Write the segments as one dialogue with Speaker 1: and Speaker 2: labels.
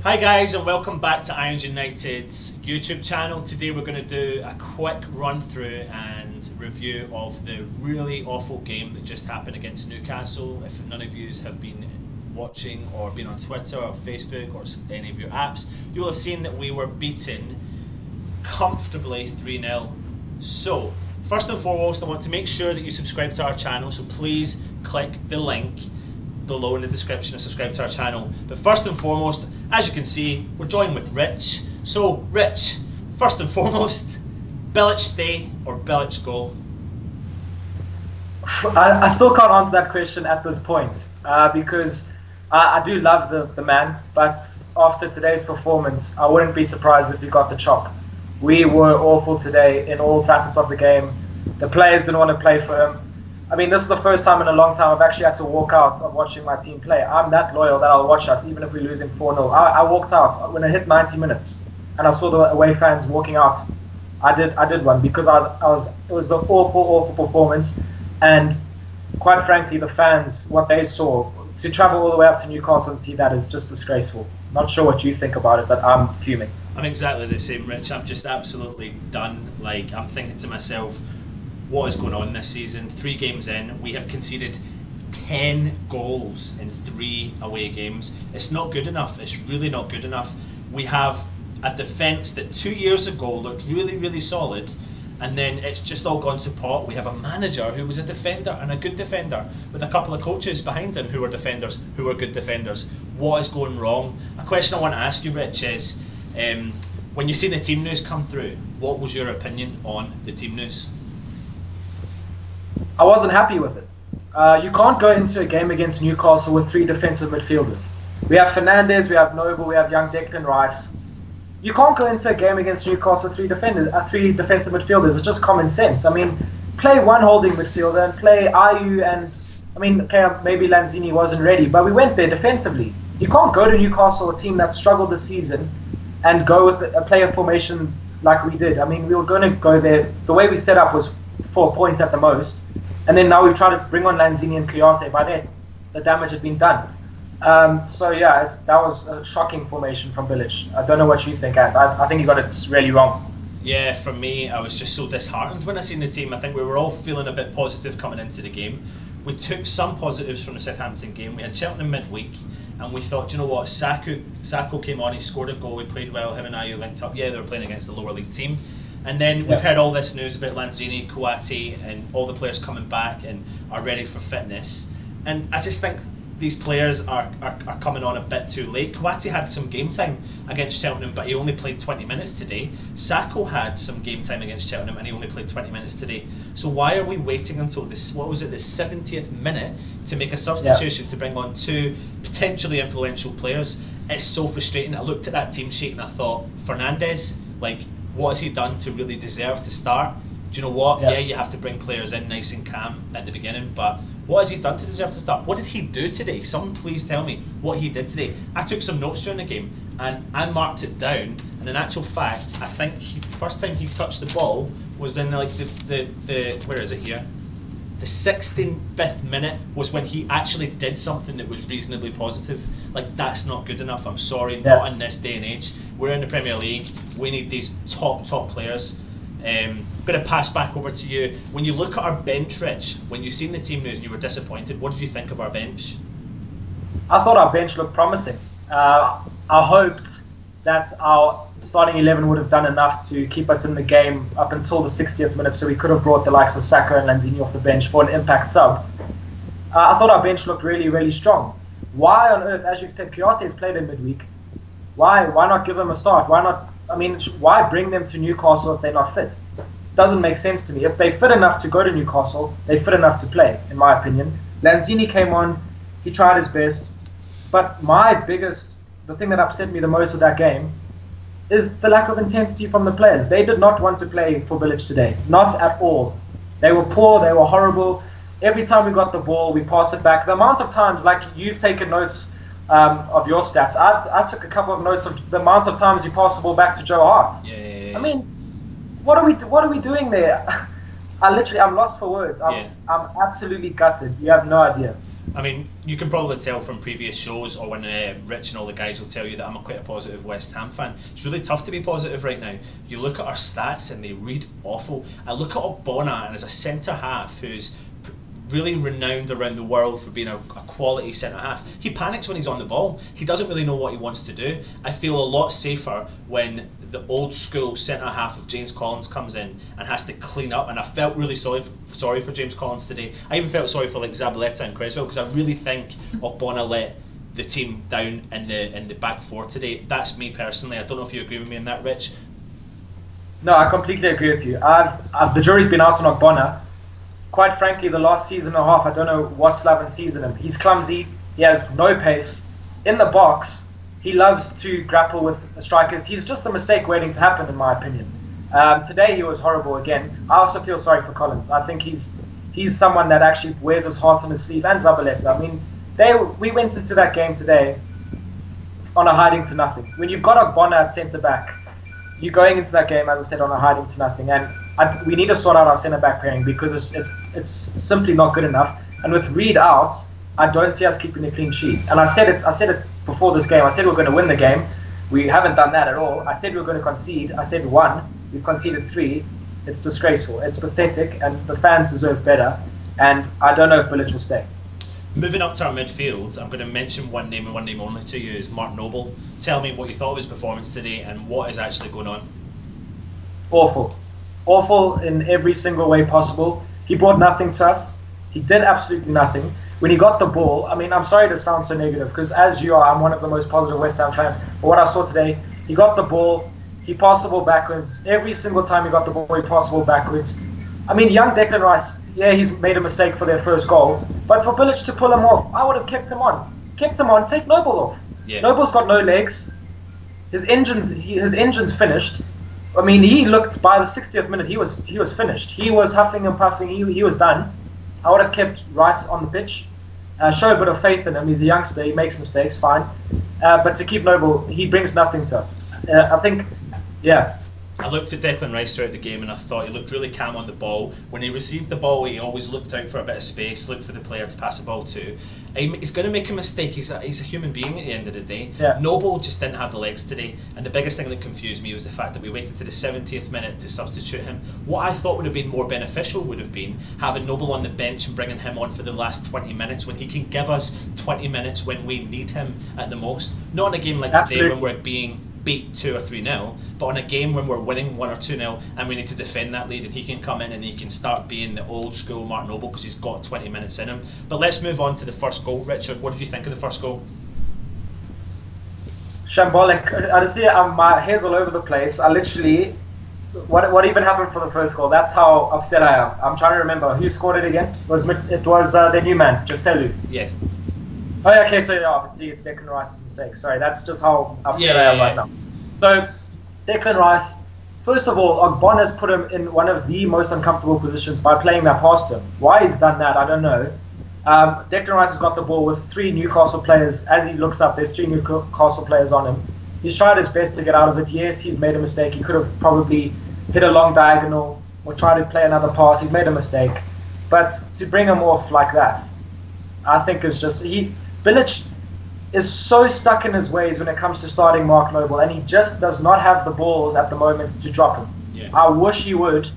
Speaker 1: Hi guys, and welcome back to Anton United's YouTube channel. Today we're going to do a quick run through and review of the really awful game that just happened against Newcastle. If none of you have been watching or been on Twitter or Facebook or any of your apps, you'll have seen that we were beaten comfortably 3-0. So, first and foremost, I want to make sure that you subscribe to our channel, so please click the link below in the description and subscribe to our channel. But first and foremost, as you can see, we're joined with Rich. So, Rich, first and foremost, Bilic stay or Bilic go?
Speaker 2: I still can't answer that question at this point because I do love the man, but after today's performance, I wouldn't be surprised if he got the chop. We were awful today in all facets of the game. The players didn't want to play for him. I mean, this is the first time in a long time I've actually had to walk out of watching my team play. I'm that loyal that I'll watch us, even if we're losing 4-0. I walked out when it hit 90 minutes, and I saw the away fans walking out. I did one because it was the awful performance, and quite frankly, the fans, what they saw, to travel all the way up to Newcastle and see that is just disgraceful. Not sure what you think about it, but I'm fuming.
Speaker 1: I'm exactly the same, Rich. I'm just absolutely done. Like, I'm thinking to myself, what is going on this season? 3 games in, we have conceded 10 goals in 3 away games. It's not good enough. It's really not good enough. We have a defence that 2 years ago looked really solid, and then it's just all gone to pot. We have a manager who was a defender and a good defender, with a couple of coaches behind him who are defenders, who are good defenders. What is going wrong? A question I want to ask you, Rich, is when you see the team news come through, what was your opinion on the team news?
Speaker 2: I wasn't happy with it. You can't go into a game against Newcastle with 3 defensive midfielders. We have Fernandes, we have Noble, we have young Declan Rice. You can't go into a game against Newcastle with 3 defensive midfielders. It's just common sense. I mean, play one holding midfielder and play Ayew and, I mean, okay, maybe Lanzini wasn't ready, but we went there defensively. You can't go to Newcastle, a team that struggled this season, and go with a player formation like we did. I mean, we were going to go there. The way we set up was for a point at the most. And then now we've tried to bring on Lanzini and Kouyaté. By then, the damage had been done. So yeah, that was a shocking formation from Bilic. I don't know what you think, Ant. I think he got it really wrong.
Speaker 1: Yeah, for me, I was just so disheartened when I seen the team. I think we were all feeling a bit positive coming into the game. We took some positives from the Southampton game. We had Cheltenham midweek, and we thought, you know what, Sacco came on, he scored a goal, he played well, him and Ayew linked up. Yeah, they were playing against the lower league team. And then we've heard all this news about Lanzini, Kouyaté, and all the players coming back and are ready for fitness. And I just think these players are coming on a bit too late. Kouyaté had some game time against Cheltenham, but he only played 20 minutes today. Sacco had some game time against Cheltenham, and he only played 20 minutes today. So why are we waiting until this, what was it, the 70th minute to make a substitution to bring on 2 potentially influential players? It's so frustrating. I looked at that team sheet and I thought, Fernandes, like, what has he done to really deserve to start? Do you know what? Yeah, you have to bring players in nice and calm at the beginning, but what has he done to deserve to start? What did he do today? Someone please tell me what he did today. I took some notes during the game and I marked it down, and in actual fact, I think the first time he touched the ball was in like the where is it here? The 65th minute was when he actually did something that was reasonably positive. Like, that's not good enough. I'm sorry, not in this day and age. We're in the Premier League. We need these top players. Going to pass back over to you. When you look at our bench, Rich, when you seen the team news and you were disappointed, what did you think of our bench?
Speaker 2: I thought our bench looked promising. I hoped that our starting 11 would have done enough to keep us in the game up until the 60th minute, so we could have brought the likes of Saka and Lanzini off the bench for an impact sub. I thought our bench looked really strong. Why on earth, as you've said, Kouyaté has played in midweek. Why not give him a start? Why bring them to Newcastle if they're not fit? Doesn't make sense to me. If they're fit enough to go to Newcastle, they're fit enough to play, in my opinion. Lanzini came on, he tried his best, but the thing that upset me the most with that game is the lack of intensity from the players. They did not want to play for Bilic today, not at all. They were poor, they were horrible. Every time we got the ball, we pass it back. The amount of times, like you've taken notes of your stats, I took a couple of notes of the amount of times you pass the ball back to Joe Hart.
Speaker 1: Yeah.
Speaker 2: I mean, what are we doing there? I'm lost for words. I'm absolutely gutted. You have no idea.
Speaker 1: I mean, you can probably tell from previous shows or when Rich and all the guys will tell you that I'm quite a positive West Ham fan. It's really tough to be positive right now. You look at our stats and they read awful. I look at Ogbonna, and as a centre half who's really renowned around the world for being a quality centre half, he panics when he's on the ball. He doesn't really know what he wants to do. I feel a lot safer when the old school centre half of James Collins comes in and has to clean up, and I felt really sorry for James Collins today. I even felt sorry for like Zabaleta and Creswell, because I really think Ogbonna let the team down in the back four today. That's me personally. I don't know if you agree with me on that, Rich.
Speaker 2: No, I completely agree with you. The jury's been out on Ogbonna. Quite frankly, the last season and a half, I don't know what Slaven sees in him. He's clumsy. He has no pace. In the box, he loves to grapple with strikers. He's just a mistake waiting to happen, in my opinion. Today, he was horrible again. I also feel sorry for Collins. I think he's someone that actually wears his heart on his sleeve, and Zabaleta. I mean, we went into that game today on a hiding to nothing. When you've got Ogbonna at centre-back, you're going into that game, as I said, on a hiding to nothing. And we need to sort out our centre-back pairing, because it's simply not good enough. And with Reed out, I don't see us keeping a clean sheet. And I said it before this game. I said we're going to win the game. We haven't done that at all. I said we were going to concede. I said 1. We've conceded 3. It's disgraceful. It's pathetic, and the fans deserve better. And I don't know if Bilic will stay.
Speaker 1: Moving up to our midfield, I'm going to mention one name and one name only to you, is Mark Noble. Tell me what you thought of his performance today and what is actually going on. Awful in every single way possible. He brought nothing to us. He did absolutely nothing. When he got the ball, I mean, I'm sorry to sound so negative, because as you are, I'm one of the most positive West Ham fans. But what I saw today, he got the ball, he passed the ball backwards. Every single time he got the ball, he passed the ball backwards. I mean, young Declan Rice, yeah, he's made a mistake for their first goal. But for Bilic to pull him off, I would have kept him on. Take Noble off. Yeah. Noble's got no legs. His engine's finished. I mean, he looked by the 60th minute, he was finished. He was huffing and puffing. He was done. I would have kept Rice on the pitch. Show a bit of faith in him. He's a youngster. He makes mistakes, fine. But to keep Noble, he brings nothing to us. I think, yeah. I looked at Declan Rice throughout the game and I thought he looked really calm on the ball. When he received the ball, he always looked out for a bit of space, looked for the player to pass the ball to. He's going to make a mistake. He's a human being at the end of the day. Yeah. Noble just didn't have the legs today, and the biggest thing that confused me was the fact that we waited to the 70th minute to substitute him. What I thought would have been more beneficial would have been having Noble on the bench and bringing him on for the last 20 minutes when he can give us 20 minutes when we need him at the most. Not in a game like today when we're being beat 2 or 3-0, but on a game when we're winning 1 or 2-0 and we need to defend that lead, and he can come in and he can start being the old school Mark Noble because he's got 20 minutes in him. But let's move on to the first goal. Richard, what did you think of the first goal? Shambolic.
Speaker 2: Honestly, my hair's all over the place. I literally, what even happened for the first goal? That's how upset I am. I'm trying to remember who scored it again. It was the new man, Joselu.
Speaker 1: Yeah.
Speaker 2: Oh, yeah, okay, so yeah, obviously it's Declan Rice's mistake. Sorry, that's just how upset I am right now. So, Declan Rice, first of all, Ogbonna's put him in one of the most uncomfortable positions by playing that past him. Why he's done that, I don't know. Declan Rice has got the ball with 3 Newcastle players. As he looks up, there's 3 Newcastle players on him. He's tried his best to get out of it. Yes, he's made a mistake. He could have probably hit a long diagonal or tried to play another pass. He's made a mistake. But to bring him off like that, I think is just... Bilic is so stuck in his ways when it comes to starting Mark Noble, and he just does not have the balls at the moment to drop him. Yeah. I wish he would.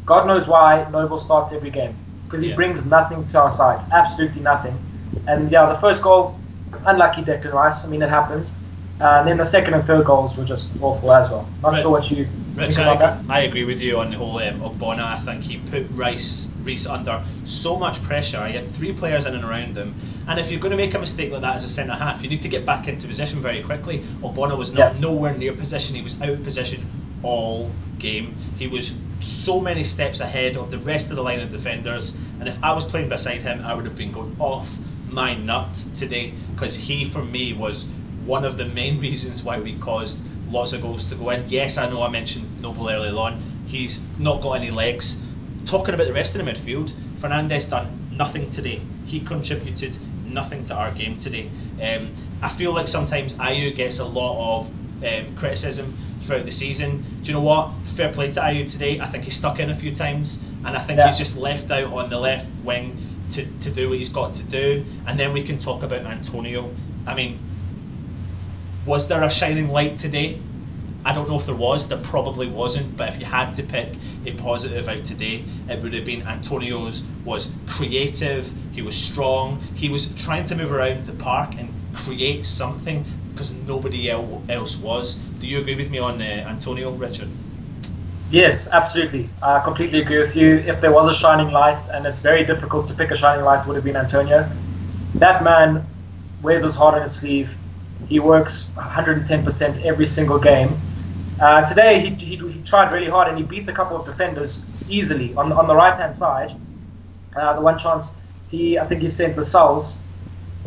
Speaker 2: God knows why Noble starts every game, because he brings nothing to our side, absolutely nothing. And yeah, the first goal, unlucky Declan Rice. I mean, it happens. And then the second and third goals were just awful as well. Not sure what you think about that.
Speaker 1: I agree with you on the whole Ogbonna. I think he put Reece under so much pressure. He had 3 players in and around him. And if you're going to make a mistake like that as a centre-half, you need to get back into position very quickly. Ogbonna was nowhere near position. He was out of position all game. He was so many steps ahead of the rest of the line of defenders. And if I was playing beside him, I would have been going off my nut today, because he, for me, was one of the main reasons why we caused lots of goals to go in. Yes, I know I mentioned Noble earlier on. He's not got any legs. Talking about the rest of the midfield, Fernandes done nothing today. He contributed nothing to our game today. I feel like sometimes Ayew gets a lot of criticism throughout the season. Do you know what? Fair play to Ayew today. I think he stuck in a few times, and I think he's just left out on the left wing. to do what he's got to do, and then we can talk about Antonio. I mean, was there a shining light today? I don't know if there was, there probably wasn't, but if you had to pick a positive out today, it would have been Antonio's was creative, he was strong, he was trying to move around the park and create something because nobody else was. Do you agree with me on Antonio, Richard?
Speaker 2: Yes, absolutely. I completely agree with you. If there was a shining light, and it's very difficult to pick a shining light, would have been Antonio. That man wears his heart on his sleeve. He works 110% every single game. Today he tried really hard and he beats a couple of defenders easily on the right hand side. The one chance I think he sent the Lascelles,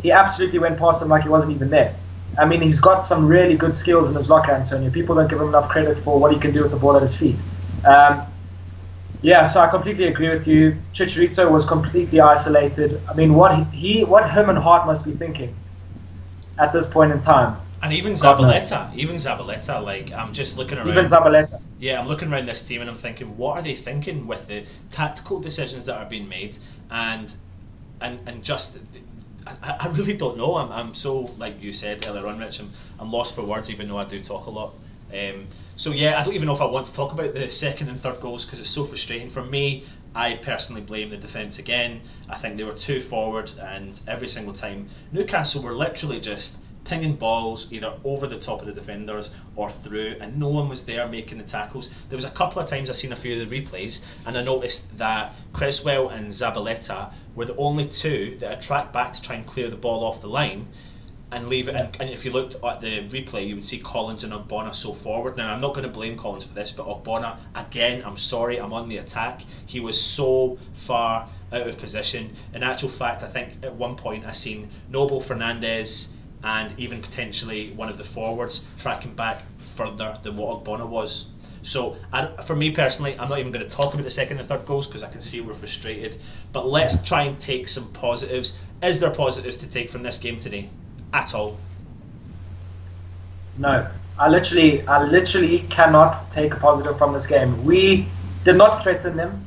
Speaker 2: he absolutely went past him like he wasn't even there. I mean, he's got some really good skills in his locker, Antonio. People don't give him enough credit for what he can do with the ball at his feet. So I completely agree with you. Chicharito was completely isolated. I mean, what him and Hart must be thinking at this point in time.
Speaker 1: And even Zabaleta, like, I'm just looking around.
Speaker 2: Even Zabaleta.
Speaker 1: Yeah, I'm looking around this team and I'm thinking, what are they thinking with the tactical decisions that are being made? And just, I really don't know. I'm so, like you said earlier on, Rich, I'm lost for words, even though I do talk a lot. So yeah, I don't even know if I want to talk about the second and third goals because it's so frustrating. For me, I personally blame the defence again. I think they were too forward, and every single time Newcastle were literally just pinging balls either over the top of the defenders or through, and no one was there making the tackles. There was a couple of times I seen a few of the replays and I noticed that Cresswell and Zabaleta were the only two that had tracked back to try and clear the ball off the line and leave it. And if you looked at the replay, you would see Collins and Ogbonna so forward. Now, I'm not going to blame Collins for this, but Ogbonna, again, I'm sorry, I'm on the attack. He was so far out of position. In actual fact, I think at one point I seen Noble, Fernandes, and even potentially one of the forwards tracking back further than what Ogbonna was. So for me personally, I'm not even going to talk about the second and third goals because I can see we're frustrated. But let's try and take some positives. Is there positives to take from this game today? At all?
Speaker 2: No. I literally cannot take a positive from this game. We did not threaten them.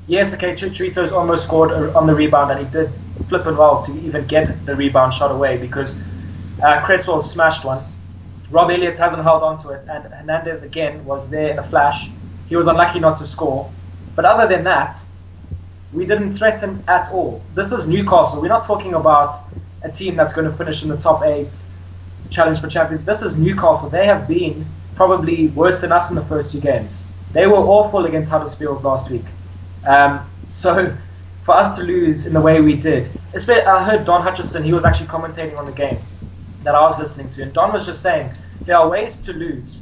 Speaker 2: Yes, okay, Chicharito's almost scored on the rebound, and he did flipping well to even get the rebound shot away because Cresswell smashed one. Rob Elliott hasn't held on to it, and Hernandez again was there in a flash. He was unlucky not to score. But other than that, we didn't threaten at all. This is Newcastle. We're not talking about a team that's going to finish in the top 8, challenge for champions. This is Newcastle. They have been probably worse than us in the first 2 games. They were awful against Huddersfield last week. So for us to lose in the way we did, I heard Don Hutchison, he was actually commentating on the game that I was listening to, and Don was just saying there are ways to lose.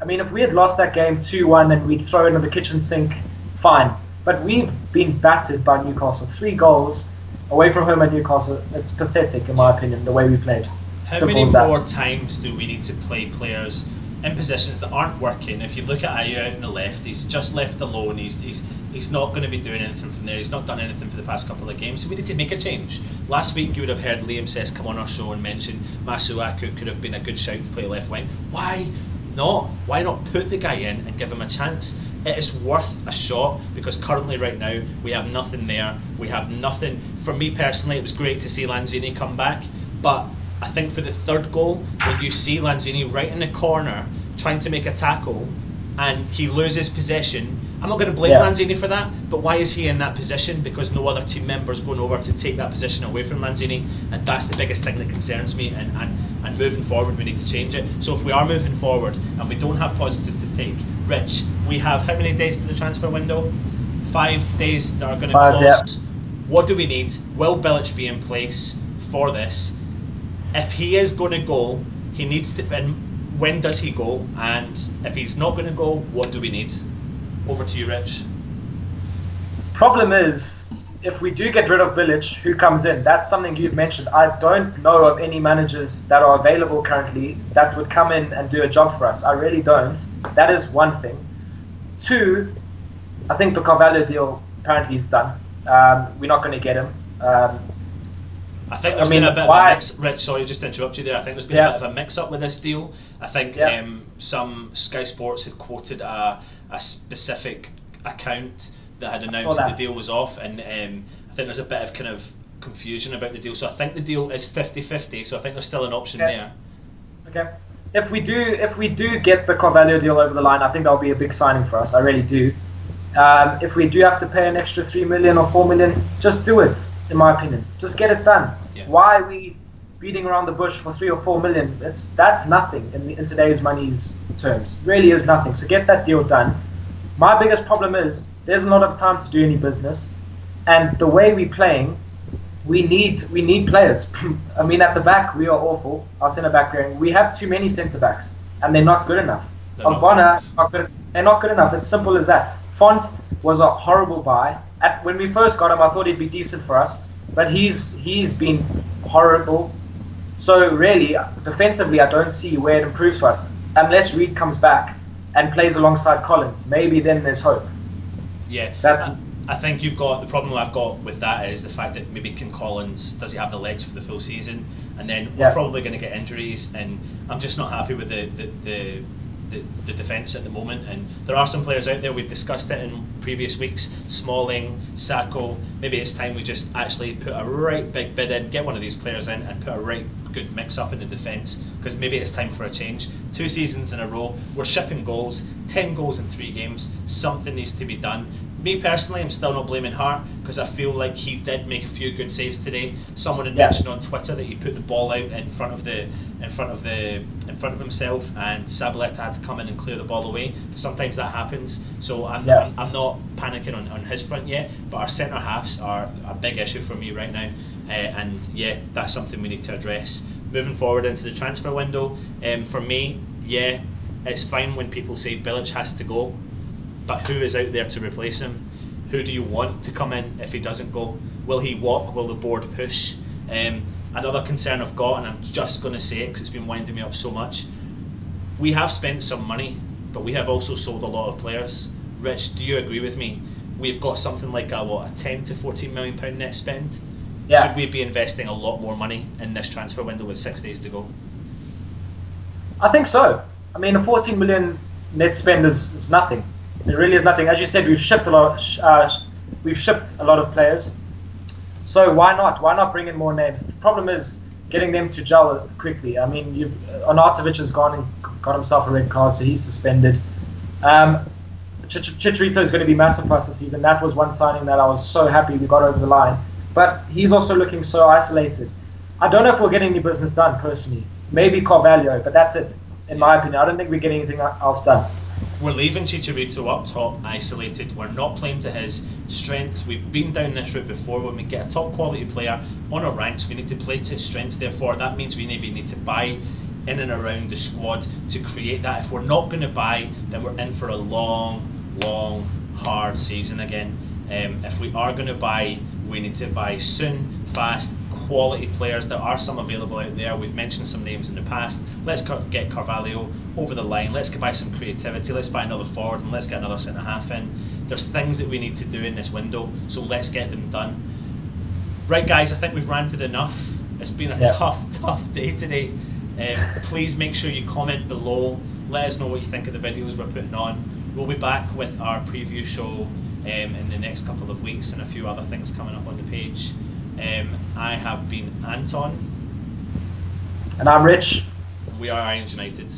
Speaker 2: I mean, if we had lost that game 2-1 and we'd throw it in the kitchen sink, fine. But we've been battered by Newcastle. 3 goals away from home at Newcastle. It's pathetic, in my opinion, the way we played.
Speaker 1: How many more times do we need to play players in positions that aren't working? If you look at Ayew out on the left, he's just left alone. He's not going to be doing anything from there. He's not done anything for the past couple of games. So we need to make a change. Last week you would have heard Liam Sess come on our show and mention Masuaku could have been a good shout to play left wing. Why not? Why not put the guy in and give him a chance? It is worth a shot because currently right now we have nothing there. We have nothing. For me personally, it was great to see Lanzini come back, but I think for the third goal, when you see Lanzini right in the corner trying to make a tackle and he loses possession, I'm not going to blame Lanzini for that, but why is he in that position? Because no other team member's going over to take that position away from Lanzini, and that's the biggest thing that concerns me, and moving forward we need to change it. So if we are moving forward and we don't have positives to take, Rich, we have how many days to the transfer window? 5 days that are going to close. What do we need? Will Bilic be in place for this? If he is going to go, he needs to, and when does he go? And if he's not going to go, what do we need? Over to you, Rich.
Speaker 2: Problem is, if we do get rid of Bilic, who comes in? That's something you've mentioned. I don't know of any managers that are available currently that would come in and do a job for us. I really don't. That is one thing. 2, I think the Carvalho deal apparently is done. We're not going to get him.
Speaker 1: I think there's been a bit of a mix. Rich, sorry, just to interrupt you there. I think there's been a bit of a mix-up with this deal. I think some Sky Sports had quoted a specific account that had announced that the deal was off, and I think there's a bit of kind of confusion about the deal. So I think the deal is 50-50. So I think there's still an option there.
Speaker 2: Okay. If we do get the Carvalho deal over the line, I think that'll be a big signing for us. I really do. If we do have to pay an extra 3 million or 4 million, just do it. In my opinion, just get it done.
Speaker 1: Yeah.
Speaker 2: Why are we beating around the bush for 3 or 4 million? That's nothing in today's money's terms. It really is nothing. So get that deal done. My biggest problem is there's a lot of time to do any business, and the way we're playing, we need players. I mean, at the back we are awful. Our centre back pairing, we have too many centre backs, and they're not good enough. They're not good enough. It's simple as that. Font was a horrible buy. When we first got him, I thought he'd be decent for us, but he's been horrible. So really, defensively, I don't see where it improves for us unless Reed comes back and plays alongside Collins. Maybe then there's hope.
Speaker 1: Yeah,
Speaker 2: that's.
Speaker 1: I think you've got the problem I've got with that is the fact that maybe King Collins, does he have the legs for the full season? And then we're probably going to get injuries, and I'm just not happy with the defence at the moment. And there are some players out there, we've discussed it in previous weeks, Smalling, Sacco. Maybe it's time we just actually put a right big bid in, get one of these players in and put a right good mix up in the defence, because maybe it's time for a change. 2 seasons in a row, we're shipping goals, 10 goals in 3 games, something needs to be done. Me personally, I'm still not blaming Hart, because I feel like he did make a few good saves today. Someone had mentioned on Twitter that he put the ball out in front of himself, and Sabaleta had to come in and clear the ball away. Sometimes that happens, so I'm not panicking on his front yet. But our centre halves are a big issue for me right now, and yeah, that's something we need to address moving forward into the transfer window. For me, yeah, it's fine when people say Bilic has to go. But who is out there to replace him? Who do you want to come in if he doesn't go? Will he walk? Will the board push? Another concern I've got, and I'm just going to say it because it's been winding me up so much, we have spent some money, but we have also sold a lot of players. Rich, do you agree with me? We've got something like a 10 to 14 million pound net spend.
Speaker 2: Yeah.
Speaker 1: Should we be investing a lot more money in this transfer window with 6 days to go?
Speaker 2: I think so. I mean, a 14 million net spend is nothing. It really is nothing. As you said, we've shipped a lot of players. So why not? Why not bring in more names? The problem is getting them to gel quickly. I mean, Arnautovic has gone and got himself a red card, so he's suspended. Chicharito is going to be massive for us this season. That was one signing that I was so happy we got over the line. But he's also looking so isolated. I don't know if we'll get any business done, personally. Maybe Carvalho, but that's it, in my opinion. I don't think we get anything else done.
Speaker 1: We're leaving Chicharito up top, isolated. We're not playing to his strengths. We've been down this route before. When we get a top quality player on our ranks, we need to play to his strengths. Therefore, that means we maybe need to buy in and around the squad to create that. If we're not going to buy, then we're in for a long, hard season again. If we are going to buy, we need to buy soon, fast, quality players. There are some available out there. We've mentioned some names in the past. Let's get Carvalho over the line. Let's buy some creativity. Let's buy another forward, and let's get another centre half in. There's things that we need to do in this window, so let's get them done. Right, guys, I think we've ranted enough. It's been a tough day today. Please make sure you comment below. Let us know what you think of the videos we're putting on. We'll be back with our preview show in the next couple of weeks, and a few other things coming up on the page. I have been Anton.
Speaker 2: And I'm Rich.
Speaker 1: We are Irons United.